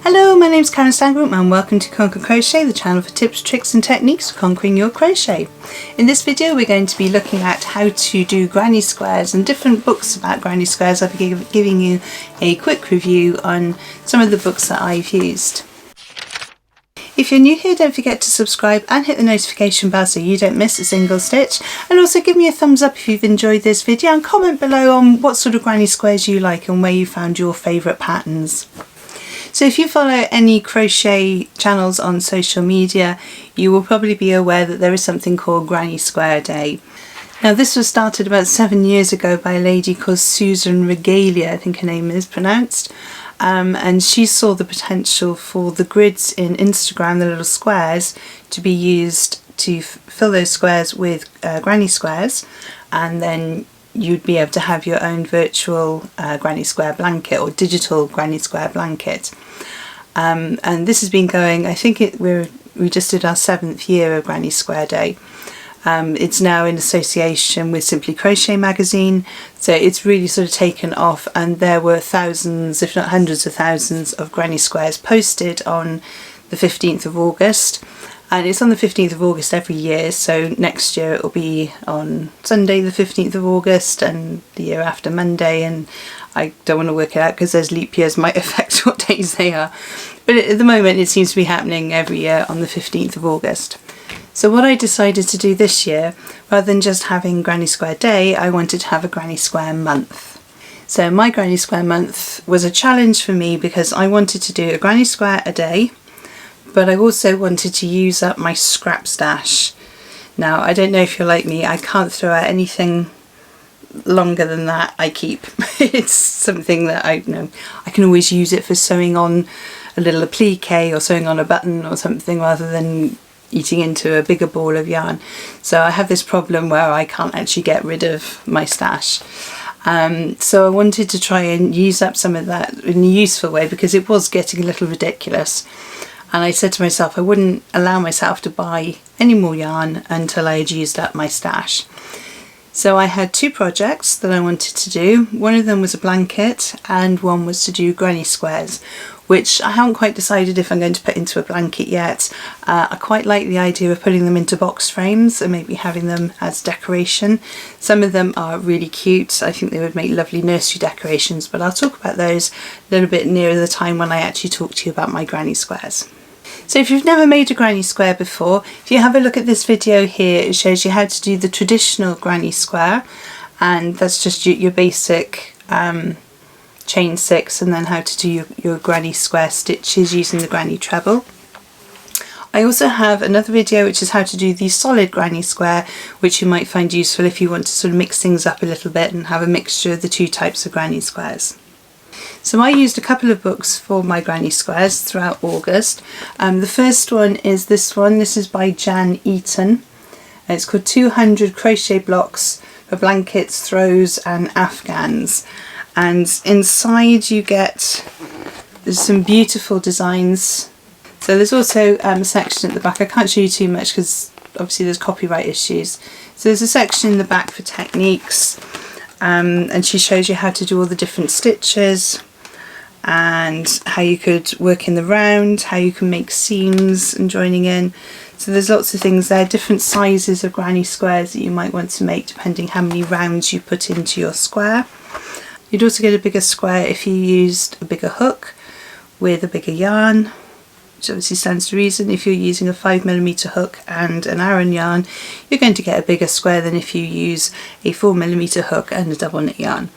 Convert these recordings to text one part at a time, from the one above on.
Hello, my name's Karen Stangroom and welcome to Conquer Crochet, the channel for tips, tricks and techniques for conquering your crochet. In this video we're going to be looking at how to do granny squares and different books about granny squares. I'll be giving you a quick review on some of the books that I've used. If you're new here, don't forget to subscribe and hit the notification bell so you don't miss a single stitch, and also give me a thumbs up if you've enjoyed this video and comment below on what sort of granny squares you like and where you found your favourite patterns. So if you follow any crochet channels on social media, you will probably be aware that there is something called Granny Square Day. Now this was started about 7 years ago by a lady called Susan Regalia, I think her name is pronounced, and she saw the potential for the grids in Instagram, the little squares, to be used to fill those squares with granny squares, and then you'd be able to have your own virtual granny square blanket or digital granny square blanket. And this has been going, I think we just did our 7th year of Granny Square Day. It's now in association with Simply Crochet magazine, so it's really sort of taken off, and there were thousands, if not hundreds of thousands, of granny squares posted on the 15th of August. And it's on the 15th of August every year, so next year it will be on Sunday the 15th of August and the year after Monday, and I don't want to work it out because those leap years might affect what days they are. But at the moment it seems to be happening every year on the 15th of August. So what I decided to do this year, rather than just having Granny Square Day, I wanted to have a Granny Square month. So my Granny Square month was a challenge for me because I wanted to do a Granny Square a day, but I also wanted to use up my scrap stash. Now, I don't know if you're like me, I can't throw out anything longer than that I keep. It's something that I can always use it for sewing on a little applique or sewing on a button or something rather than eating into a bigger ball of yarn. So I have this problem where I can't actually get rid of my stash. So I wanted to try and use up some of that in a useful way because it was getting a little ridiculous. And I said to myself I wouldn't allow myself to buy any more yarn until I had used up my stash. So I had 2 projects that I wanted to do. One of them was a blanket and one was to do granny squares, which I haven't quite decided if I'm going to put into a blanket yet. I quite like the idea of putting them into box frames and maybe having them as decoration. Some of them are really cute. I think they would make lovely nursery decorations, but I'll talk about those a little bit nearer the time when I actually talk to you about my granny squares. So if you've never made a granny square before, if you have a look at this video here, it shows you how to do the traditional granny square, and that's just your basic chain 6, and then how to do your granny square stitches using the granny treble. I also have another video which is how to do the solid granny square, which you might find useful if you want to sort of mix things up a little bit and have a mixture of the 2 types of granny squares. So I used a couple of books for my granny squares throughout August. The first one is this one. This is by Jan Eaton. It's called 200 Crochet Blocks for Blankets, Throws and Afghans. And inside you get some beautiful designs. So there's also a section at the back. I can't show you too much because obviously there's copyright issues. So there's a section in the back for techniques, and she shows you how to do all the different stitches and how you could work in the round, how you can make seams and joining in. So there's lots of things there, different sizes of granny squares that you might want to make depending how many rounds you put into your square. You'd also get a bigger square if you used a bigger hook with a bigger yarn, which obviously stands to reason. If you're using a 5mm hook and an Aran yarn, you're going to get a bigger square than if you use a 4mm hook and a double knit yarn.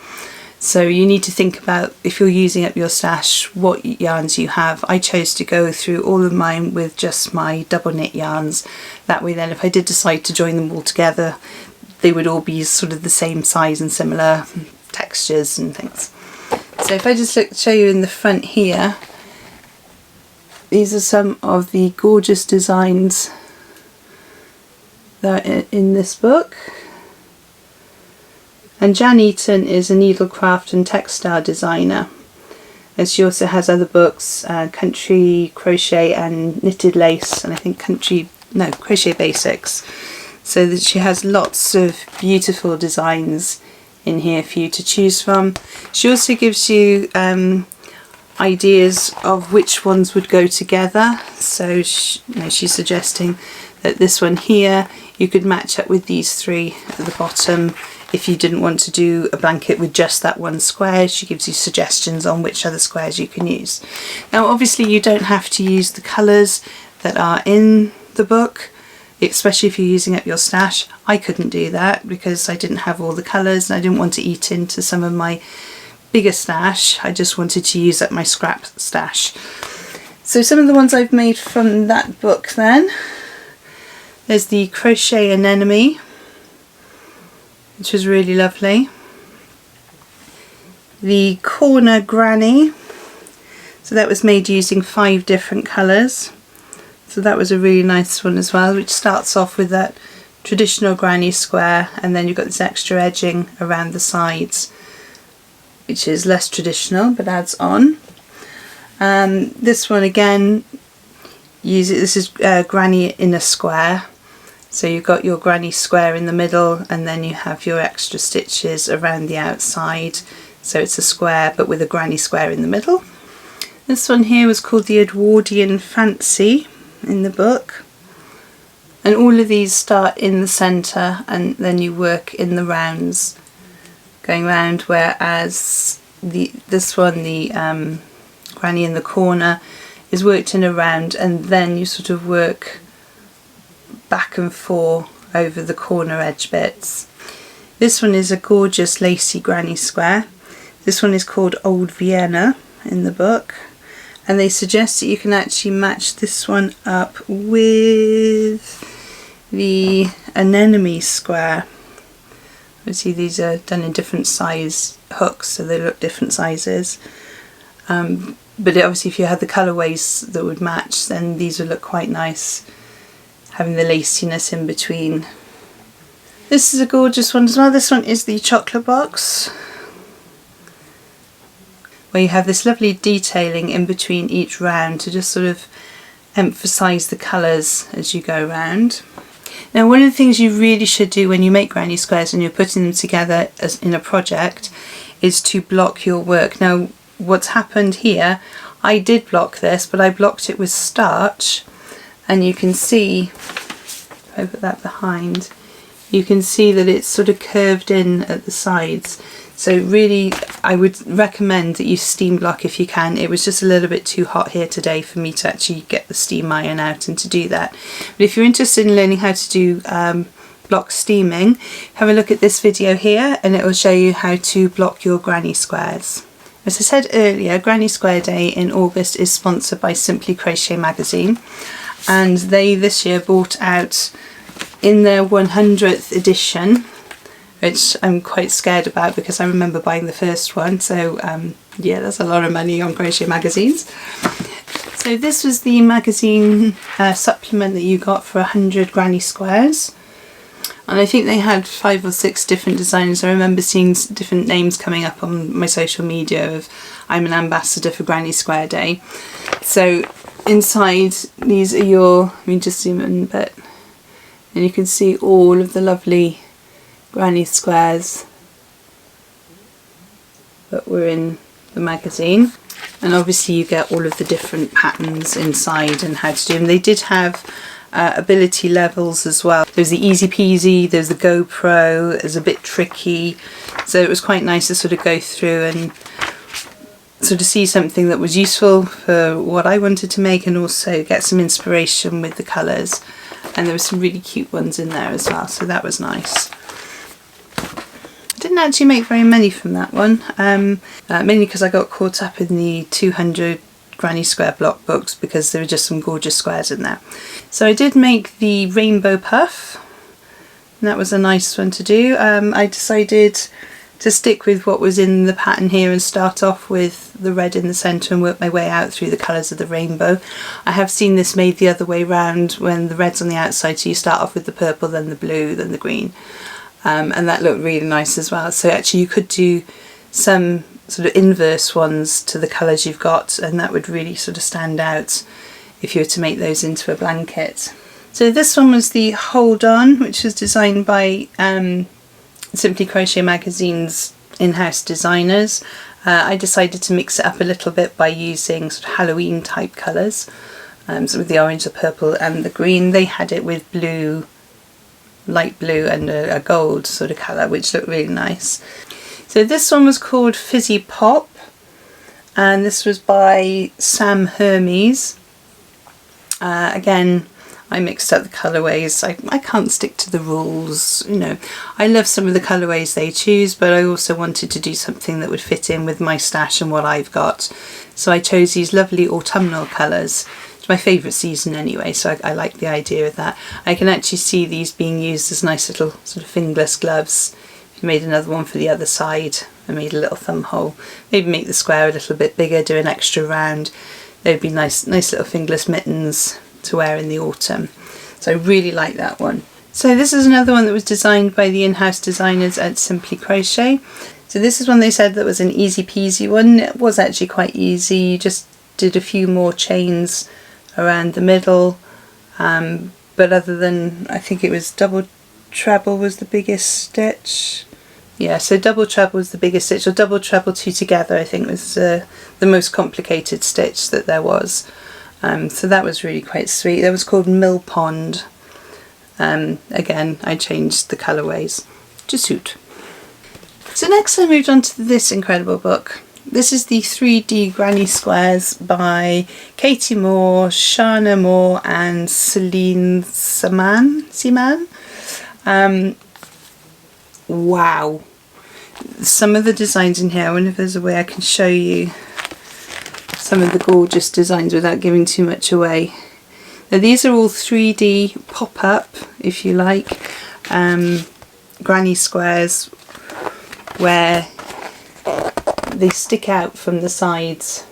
So you need to think about, if you're using up your stash, what yarns you have. I chose to go through all of mine with just my double knit yarns. That way then if I did decide to join them all together, they would all be sort of the same size and similar textures and things. So if I just show you in the front here, these are some of the gorgeous designs that are in this book. And Jan Eaton is a needlecraft and textile designer, and she also has other books, Country Crochet and Knitted Lace, and I think Crochet Basics. So that she has lots of beautiful designs in here for you to choose from. She also gives you ideas of which ones would go together. So she's suggesting that this one here you could match up with these three at the bottom if you didn't want to do a blanket with just that one square. She gives you suggestions on which other squares you can use. Now obviously you don't have to use the colours that are in the book, especially if you're using up your stash. I couldn't do that because I didn't have all the colours and I didn't want to eat into some of my bigger stash. I just wanted to use up my scrap stash. So some of the ones I've made from that book then, there's the Crochet Anemone, which was really lovely. The Corner Granny, so that was made using 5 different colours. So that was a really nice one as well, which starts off with that traditional granny square, and then you've got this extra edging around the sides, which is less traditional but adds on. This one again, this is granny in a square. So you've got your granny square in the middle and then you have your extra stitches around the outside. So it's a square but with a granny square in the middle. This one here was called the Edwardian Fancy in the book. And all of these start in the centre and then you work in the rounds going round, whereas this one, the granny in the corner, is worked in a round and then you sort of work back and forth over the corner edge bits. This one is a gorgeous lacy granny square. This one is called Old Vienna in the book, and they suggest that you can actually match this one up with the Anemone square. Obviously these are done in different size hooks, so they look different sizes. But obviously if you had the colourways that would match, then these would look quite nice, having the laciness in between. This is a gorgeous one as well. This one is the Chocolate Box, where you have this lovely detailing in between each round to just sort of emphasise the colours as you go around. Now one of the things you really should do when you make granny squares and you're putting them together as in a project is to block your work. Now what's happened here, I did block this, but I blocked it with starch, and you can see, if I put that behind, you can see that it's sort of curved in at the sides. So really I would recommend that you steam block if you can. It was just a little bit too hot here today for me to actually get the steam iron out and to do that. But if you're interested in learning how to do block steaming, have a look at this video here and it will show you how to block your granny squares. As I said earlier, Granny Square Day in August is sponsored by Simply Crochet magazine, and they this year brought out in their 100th edition, which I'm quite scared about because I remember buying the first one, so yeah, that's a lot of money on crochet magazines. So this was the magazine supplement that you got for 100 granny squares, and I think they had 5 or 6 different designs. I remember seeing different names coming up on my social media of I'm an ambassador for Granny Square Day. So inside these are your, let me just zoom in a bit, and you can see all of the lovely granny squares that were in the magazine, and obviously you get all of the different patterns inside and how to do them. They did have ability levels as well. There's the easy peasy, there's the GoPro, there's a bit tricky, so it was quite nice to sort of go through and sort of see something that was useful for what I wanted to make and also get some inspiration with the colours, and there were some really cute ones in there as well, so that was nice. I didn't actually make very many from that one, mainly because I got caught up in the 200 granny square block books because there were just some gorgeous squares in there. So I did make the rainbow puff, and that was a nice one to do. I decided to stick with what was in the pattern here and start off with the red in the centre and work my way out through the colours of the rainbow. I have seen this made the other way round when the red's on the outside, so you start off with the purple, then the blue, then the green, and that looked really nice as well. So actually you could do some sort of inverse ones to the colours you've got, and that would really sort of stand out if you were to make those into a blanket. So this one was the Hold On, which was designed by Simply Crochet magazine's in-house designers, I decided to mix it up a little bit by using sort of Halloween type colours. So with the orange, the purple and the green. They had it with blue, light blue and a gold sort of colour, which looked really nice. So this one was called Fizzy Pop, and this was by Sam Hermes. Again, I mixed up the colourways. I can't stick to the rules, you know. I love some of the colourways they choose, but I also wanted to do something that would fit in with my stash and what I've got. So I chose these lovely autumnal colours. It's my favourite season anyway, so I like the idea of that. I can actually see these being used as nice little sort of fingerless gloves. If you made another one for the other side, I made a little thumb hole. Maybe make the square a little bit bigger, do an extra round. They'd be nice little fingerless mittens to wear in the autumn. So I really like that one. So this is another one that was designed by the in-house designers at Simply Crochet. So this is one they said that was an easy peasy one. It was actually quite easy. You just did a few more chains around the middle, but other than, I think it was double treble was the biggest stitch. Yeah, so double treble was the biggest stitch, or double treble two together I think was the most complicated stitch that there was. So that was really quite sweet. That was called Mill Pond. Again, I changed the colourways to suit. So next I moved on to this incredible book. This is the 3D Granny Squares by Katie Moore, Shana Moore and Celine Seaman. Wow. Some of the designs in here, I wonder if there's a way I can show you some of the gorgeous designs without giving too much away. Now these are all 3D pop-up, if you like, granny squares where they stick out from the sides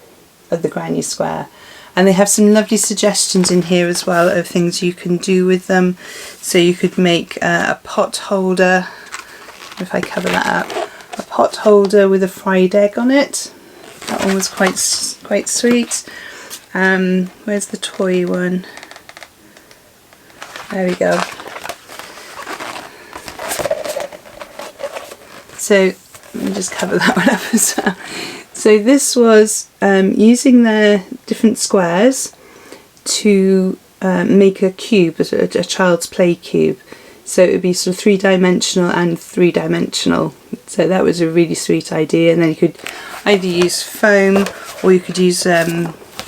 of the granny square, and they have some lovely suggestions in here as well of things you can do with them. So you could make a pot holder, if I cover that up, a pot holder with a fried egg on it. That one was quite sweet. Where's the toy one? There we go. So let me just cover that one up as well. So this was using their different squares to make a cube, a child's play cube. So it would be sort of 3-dimensional and 3-dimensional. So that was a really sweet idea. And then you could either use foam or you could use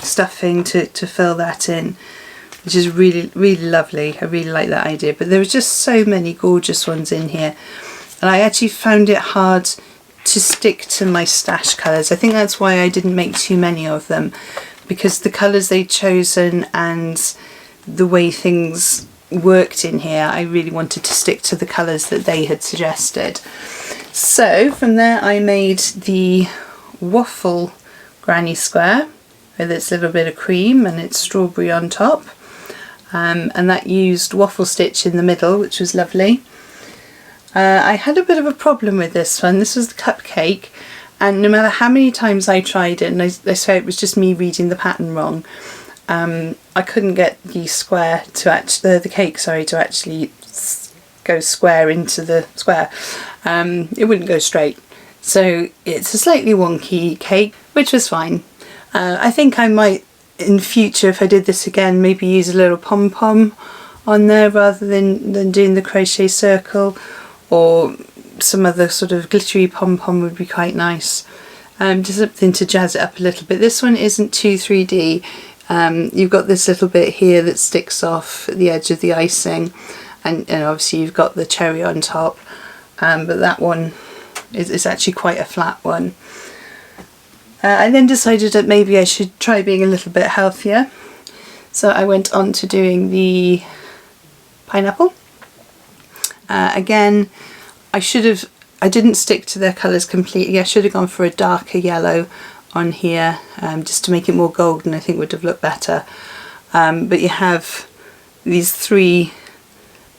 stuffing to fill that in, which is really, really lovely. I really like that idea. But there was just so many gorgeous ones in here. And I actually found it hard to stick to my stash colours. I think that's why I didn't make too many of them, because the colours they'd chosen and the way things worked in here, I really wanted to stick to the colours that they had suggested. So from there I made the waffle granny square with its little bit of cream and its strawberry on top, and that used waffle stitch in the middle, which was lovely. I had a bit of a problem with this one. This was the cupcake, and no matter how many times I tried it, and I swear it was just me reading the pattern wrong, I couldn't get the square to the cake to actually go square into the square. It wouldn't go straight. So it's a slightly wonky cake, which was fine. I think I might, in future, if I did this again, maybe use a little pom-pom on there rather than doing the crochet circle, or some other sort of glittery pom-pom would be quite nice. Just something to jazz it up a little bit. This one isn't too 3D. You've got this little bit here that sticks off at the edge of the icing, and obviously you've got the cherry on top, but that one is actually quite a flat one. I then decided that maybe I should try being a little bit healthier, so I went on to doing the pineapple. Again, I didn't stick to their colours completely. I should have gone for a darker yellow on here, just to make it more golden. I think would have looked better. But you have these 3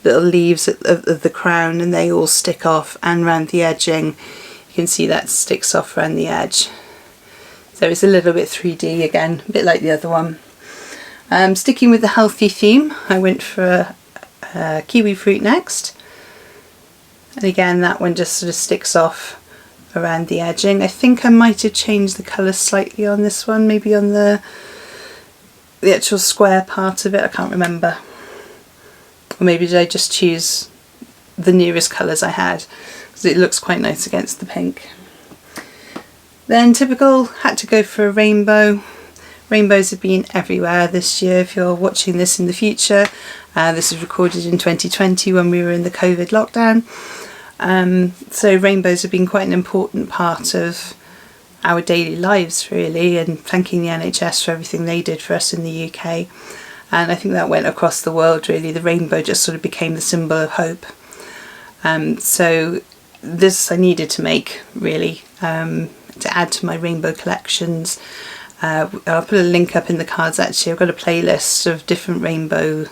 little leaves of the crown, and they all stick off, and round the edging you can see that sticks off around the edge. So it's a little bit 3D again, a bit like the other one. Sticking with the healthy theme, I went for kiwi fruit next. And again, that one just sort of sticks off around the edging. I think I might have changed the colour slightly on this one, maybe on the actual square part of it, I can't remember. Or maybe did I just choose the nearest colours I had, because it looks quite nice against the pink. Then typical, had to go for a rainbow. Rainbows have been everywhere this year. If you're watching this in the future, this is recorded in 2020 when we were in the COVID lockdown. So rainbows have been quite an important part of our daily lives really, and thanking the NHS for everything they did for us in the UK. And I think that went across the world really. The rainbow just sort of became the symbol of hope. So this I needed to make really, to add to my rainbow collections. I'll put a link up in the cards actually. I've got a playlist of different rainbow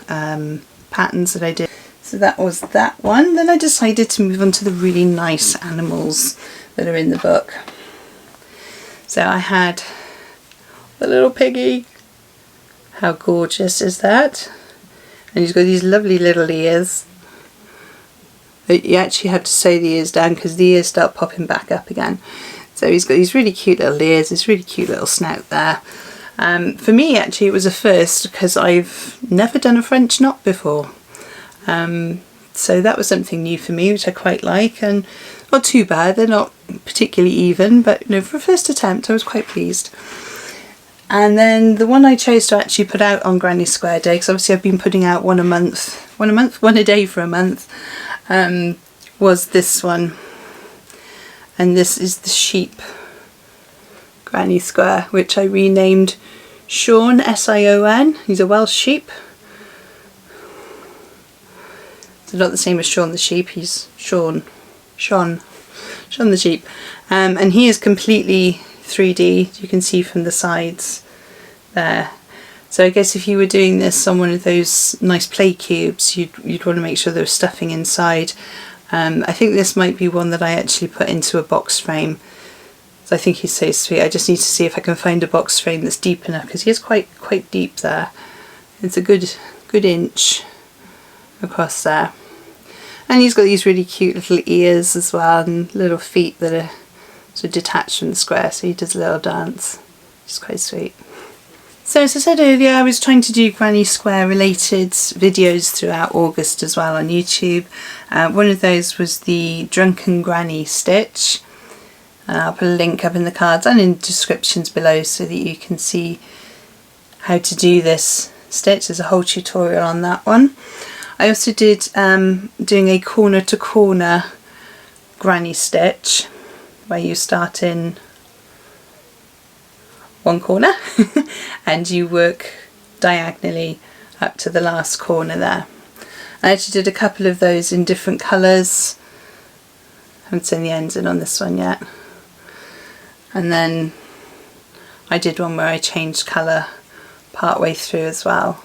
patterns that I did. So that was that one. Then I decided to move on to the really nice animals that are in the book. So I had the little piggy. How gorgeous is that? And he's got these lovely little ears. You actually have to sew the ears down because the ears start popping back up again. So he's got these really cute little ears, this really cute little snout there. For me actually it was a first because I've never done a French knot before. So that was something new for me, which I quite like, and not too bad. They're not particularly even, but you know, for a first attempt I was quite pleased. And then the one I chose to actually put out on Granny Square Day, because obviously I've been putting out one a day for a month, was this one. And this is the sheep Granny Square, which I renamed Sion, S-I-O-N. He's a Welsh sheep. So not the same as Shaun the sheep, he's Sean the sheep. And he is completely 3D, you can see from the sides there. So I guess if you were doing this on one of those nice play cubes, you'd want to make sure there was stuffing inside. I think this might be one that I actually put into a box frame. So I think he's so sweet. I just need to see if I can find a box frame that's deep enough, because he is quite deep there. It's a good inch across there. And he's got these really cute little ears as well, and little feet that are sort of detached from the square, so he does a little dance, which is quite sweet. So as I said earlier, I was trying to do Granny Square related videos throughout August as well on YouTube. One of those was the Drunken Granny stitch. I'll put a link up in the cards and in descriptions below so that you can see how to do this stitch. There's a whole tutorial on that one. I also did doing a corner to corner granny stitch, where you start in one corner and you work diagonally up to the last corner there. I actually did a couple of those in different colours. I haven't seen the ends in on this one yet. And then I did one where I changed colour part way through as well.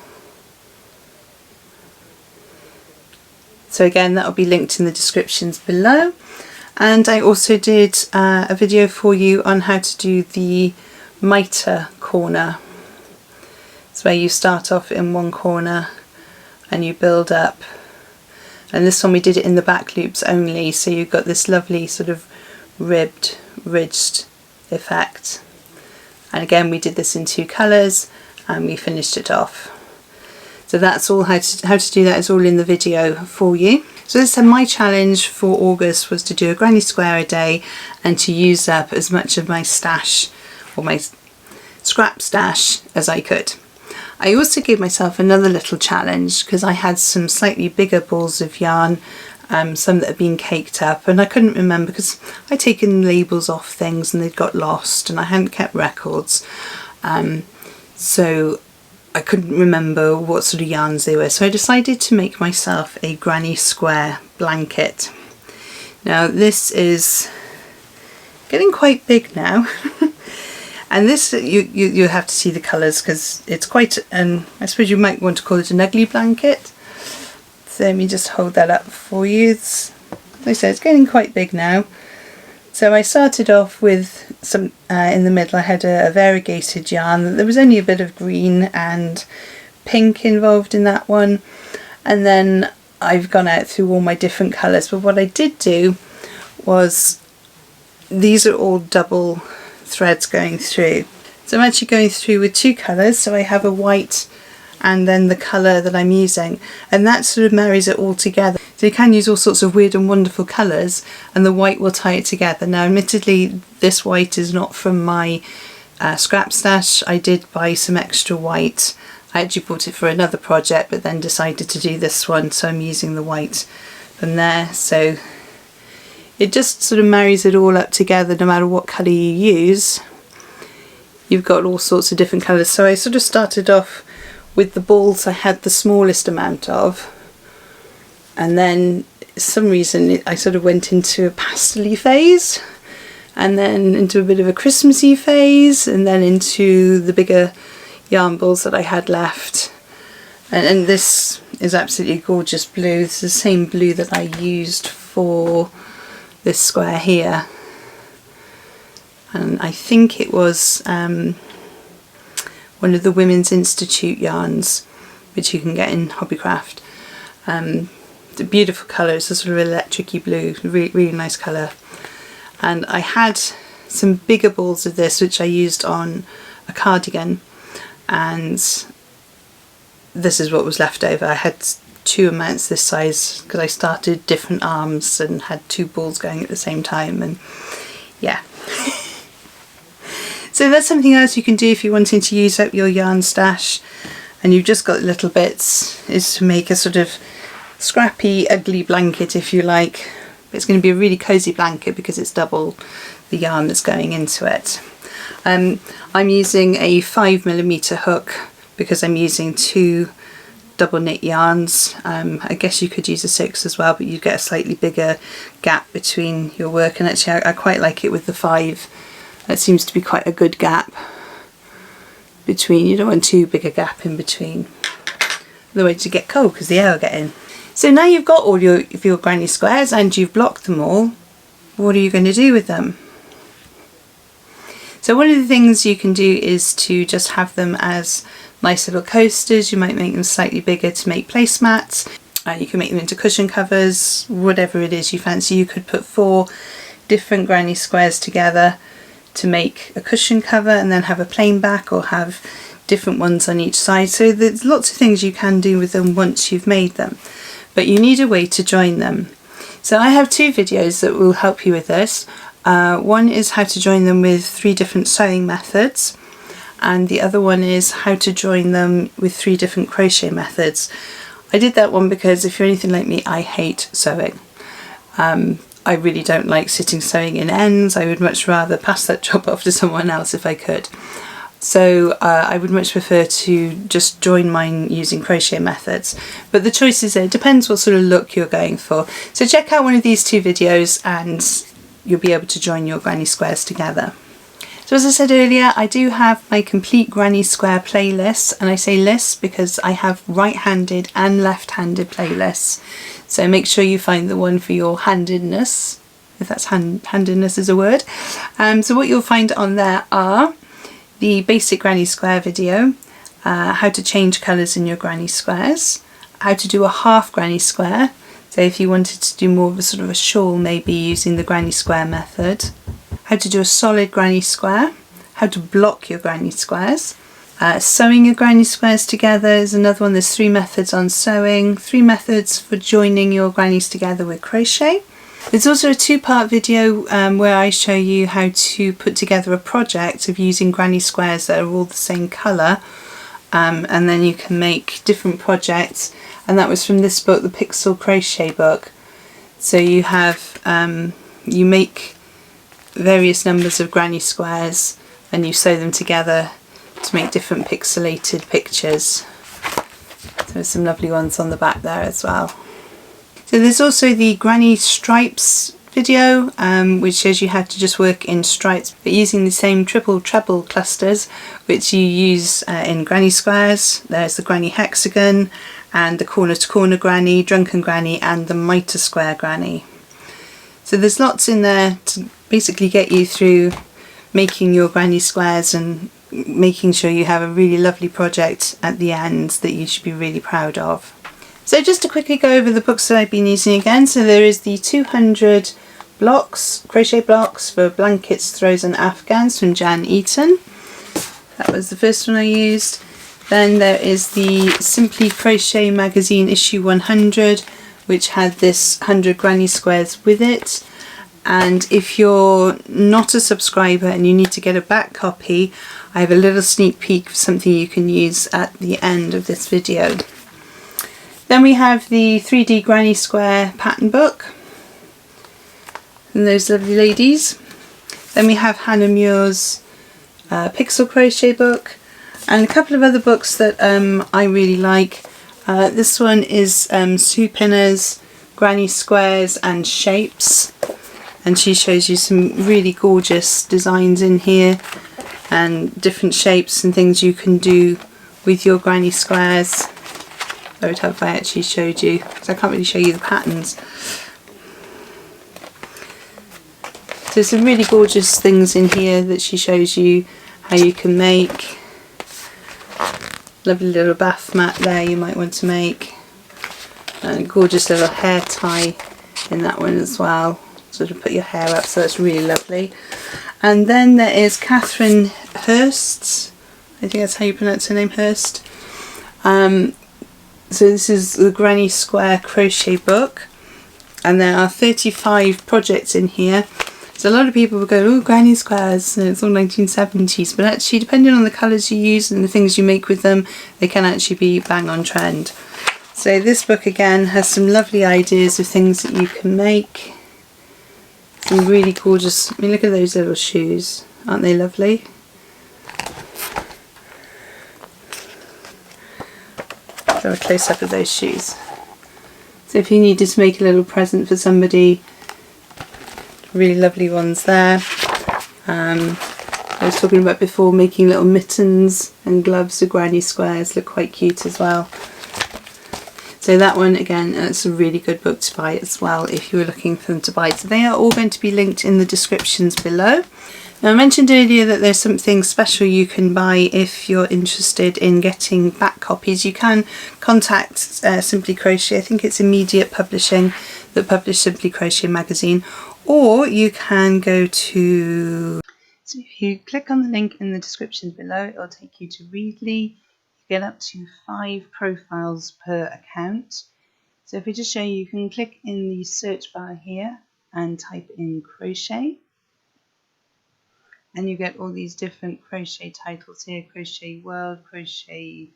So again, that will be linked in the descriptions below. And I also did a video for you on how to do the mitre corner. It's where you start off in one corner and you build up. And this one we did it in the back loops only, so you've got this lovely sort of ridged effect. And again, we did this in two colours and we finished it off. So that's all, how to do that is all in the video for you. So as I said, my challenge for August was to do a Granny Square a day and to use up as much of my stash, or my scrap stash, as I could. I also gave myself another little challenge because I had some slightly bigger balls of yarn, some that had been caked up, and I couldn't remember because I'd taken labels off things and they'd got lost and I hadn't kept records. So I couldn't remember what sort of yarns they were, so I decided to make myself a Granny Square blanket. Now this is getting quite big now. And this, you have to see the colours because it's quite an, I suppose you might want to call it an ugly blanket. So let me just hold that up for you. It's, like I said, it's getting quite big now. So I started off with some, in the middle I had a variegated yarn. There was only a bit of green and pink involved in that one. And then I've gone out through all my different colours. But what I did do was these are all double threads going through. So I'm actually going through with two colours, so I have a white and then the colour that I'm using, and that sort of marries it all together. So you can use all sorts of weird and wonderful colours, and the white will tie it together. Now admittedly this white is not from my scrap stash. I did buy some extra white. I actually bought it for another project but then decided to do this one, so I'm using the white from there. So it just sort of marries it all up together. No matter what colour you use, you've got all sorts of different colours. So I sort of started off with the balls I had the smallest amount of, and then for some reason I sort of went into a pastel-y phase, and then into a bit of a Christmassy phase, and then into the bigger yarn balls that I had left. And this is absolutely gorgeous blue. It's the same blue that I used for this square here, and I think it was one of the Women's Institute yarns, which you can get in Hobbycraft. The beautiful colour. It's a sort of electric-y blue, really nice colour. And I had some bigger balls of this which I used on a cardigan, and this is what was left over. I had two amounts this size because I started different arms and had two balls going at the same time, and yeah. So that's something else you can do if you're wanting to use up your yarn stash and you've just got little bits, is to make a sort of scrappy, ugly blanket if you like. It's going to be a really cosy blanket because it's double the yarn that's going into it. I'm using a 5mm hook because I'm using two double knit yarns. I guess you could use a 6 as well, but you get a slightly bigger gap between your work, and actually I quite like it with the 5. That seems to be quite a good gap between. You don't want too big a gap in between, otherwise you get cold because the air will get in. So now you've got all your granny squares and you've blocked them all, what are you going to do with them? So one of the things you can do is to just have them as nice little coasters. You might make them slightly bigger to make placemats. You can make them into cushion covers, whatever it is you fancy. You could put 4 different granny squares together to make a cushion cover and then have a plain back, or have different ones on each side. So there's lots of things you can do with them once you've made them, but you need a way to join them. So I have 2 videos that will help you with this. One is how to join them with 3 different sewing methods, and the other one is how to join them with 3 different crochet methods. I did that one because if you're anything like me, I hate sewing. I really don't like sitting sewing in ends. I would much rather pass that job off to someone else if I could. So I would much prefer to just join mine using crochet methods. But the choice is there. It depends what sort of look you're going for. So check out one of these 2 videos and you'll be able to join your granny squares together. So as I said earlier, I do have my complete granny square playlist, and I say lists because I have right-handed and left-handed playlists. So make sure you find the one for your handedness, if that's handedness is a word. So what you'll find on there are the basic granny square video, how to change colours in your granny squares, how to do a half granny square. So if you wanted to do more of a sort of a shawl, maybe using the granny square method. How to do a solid granny square, how to block your granny squares. Sewing your granny squares together is another one. There's 3 methods on sewing, 3 methods for joining your grannies together with crochet. There's also a 2-part video where I show you how to put together a project of using granny squares that are all the same colour, and then you can make different projects, and that was from this book, the Pixel Crochet book. So you have, you make various numbers of granny squares and you sew them together to make different pixelated pictures. So there's some lovely ones on the back there as well. So there's also the granny stripes video, which shows you how to just work in stripes but using the same triple treble clusters which you use in granny squares. There's the granny hexagon and the corner to corner granny, drunken granny, and the mitre square granny. So there's lots in there to basically get you through making your granny squares and making sure you have a really lovely project at the end that you should be really proud of. So just to quickly go over the books that I've been using again, so there is the 200 blocks, crochet blocks for blankets, throws and afghans from Jan Eaton. That was the first one I used. Then there is the Simply Crochet magazine issue 100, which had this 100 granny squares with it. And if you're not a subscriber and you need to get a back copy, I have a little sneak peek of something you can use at the end of this video. Then we have the 3D Granny Square pattern book and those lovely ladies. Then we have Hannah Muir's pixel crochet book and a couple of other books that I really like. This one is Sue Pinner's Granny Squares and Shapes, and she shows you some really gorgeous designs in here and different shapes and things you can do with your granny squares. I would hope I actually showed you, because I can't really show you the patterns. So some really gorgeous things in here that she shows you how you can make. Lovely little bath mat there you might want to make. And a gorgeous little hair tie in that one as well. Sort of put your hair up, so that's really lovely. And then there is Catherine Hurst's, I think that's how you pronounce her name, Hurst. So this is the Granny Square crochet book, and there are 35 projects in here. So a lot of people will go, oh, granny squares, and it's all 1970s, but actually depending on the colours you use and the things you make with them, they can actually be bang on trend. So this book again has some lovely ideas of things that you can make. Some really gorgeous, I mean, look at those little shoes, aren't they lovely? Show a close up of those shoes. So if you needed to make a little present for somebody, really lovely ones there. I was talking about before, making little mittens and gloves of granny squares look quite cute as well. So that one again, it's a really good book to buy as well if you were looking for them to buy. So they are all going to be linked in the descriptions below. Now I mentioned earlier that there's something special you can buy if you're interested in getting back copies. You can contact Simply Crochet. I think it's Immediate Publishing that publish Simply Crochet magazine, or you can go to, so if you click on the link in the description below, it will take you to Readly. You get up to 5 profiles per account. So if we just show you, you can click in the search bar here and type in crochet, and you get all these different crochet titles here: Crochet World, Crochet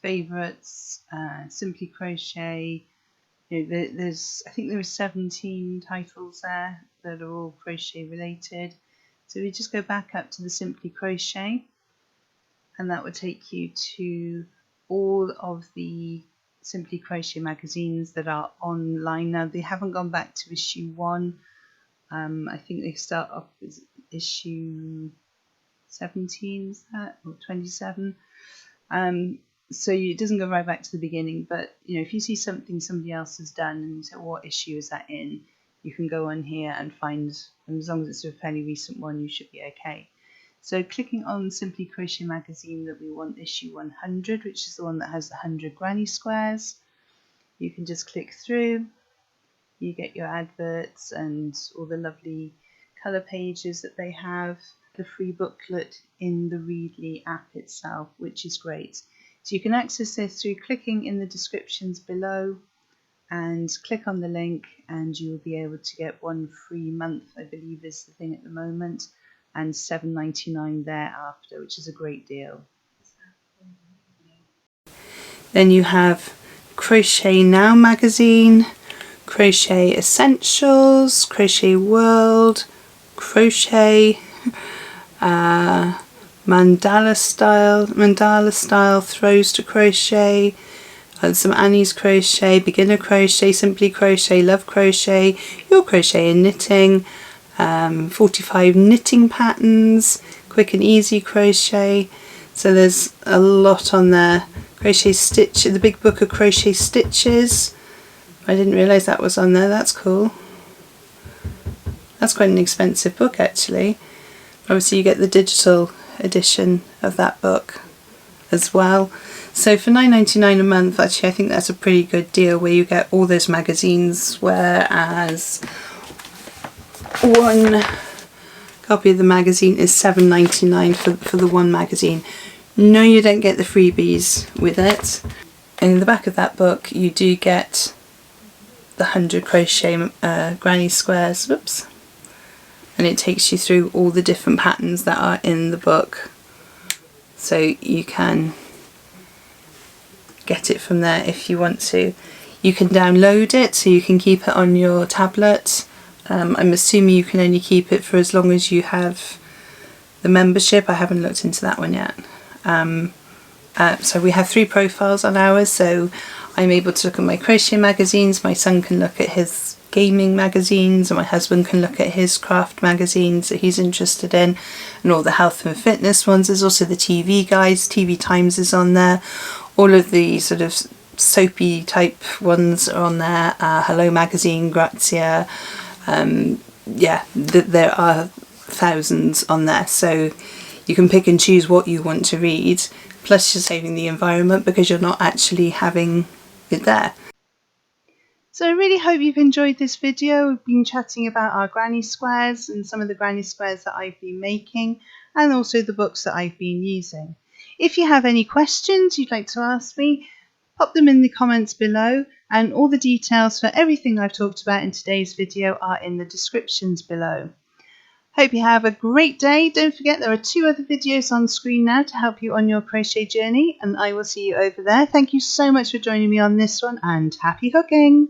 Favorites, Simply Crochet. You know, there's, I think there are 17 titles there that are all crochet related. So we just go back up to the Simply Crochet, and that would take you to all of the Simply Crochet magazines that are online. Now they haven't gone back to issue 1. I think they start off with issue 17, is that, or 27? So it doesn't go right back to the beginning, but you know, if you see something somebody else has done and you say, what issue is that in, you can go on here and find, and as long as it's a fairly recent one, you should be okay. So clicking on Simply Crochet magazine that we want issue 100, which is the one that has the 100 granny squares, you can just click through. You get your adverts and all the lovely colour pages that they have, the free booklet in the Readly app itself, which is great. So you can access this through clicking in the descriptions below and click on the link, and you will be able to get 1 free month, I believe is the thing at the moment, and $7.99 thereafter, which is a great deal. Then you have Crochet Now magazine, Crochet Essentials, Crochet World, Crochet, mandala style throws to crochet, some Annie's Crochet, Beginner Crochet, Simply Crochet, Love Crochet, Your Crochet and Knitting, 45 knitting patterns, quick and easy crochet. So there's a lot on there. Crochet Stitch, the big book of crochet stitches. I didn't realise that was on there. That's cool. That's quite an expensive book actually. Obviously you get the digital edition of that book as well. So for $9.99 a month, actually I think that's a pretty good deal, where you get all those magazines, whereas one copy of the magazine is $7.99 for the one magazine. No, you don't get the freebies with it. And in the back of that book you do get the 100 crochet granny squares, whoops, and it takes you through all the different patterns that are in the book, so you can get it from there if you want to. You can download it so you can keep it on your tablet. I'm assuming you can only keep it for as long as you have the membership. I haven't looked into that one yet. So we have 3 profiles on ours, so I'm able to look at my crochet magazines, my son can look at his gaming magazines, and my husband can look at his craft magazines that he's interested in, and all the health and fitness ones. There's also the TV guides, TV Times is on there, all of the sort of soapy type ones are on there, Hello Magazine, Grazia, yeah, there are thousands on there, so you can pick and choose what you want to read, plus you're saving the environment because you're not actually having it there. So I really hope you've enjoyed this video. We've been chatting about our granny squares and some of the granny squares that I've been making, and also the books that I've been using. If you have any questions you'd like to ask me, pop them in the comments below, and all the details for everything I've talked about in today's video are in the descriptions below. Hope you have a great day. Don't forget there are 2 other videos on screen now to help you on your crochet journey, and I will see you over there. Thank you so much for joining me on this one, and happy hooking!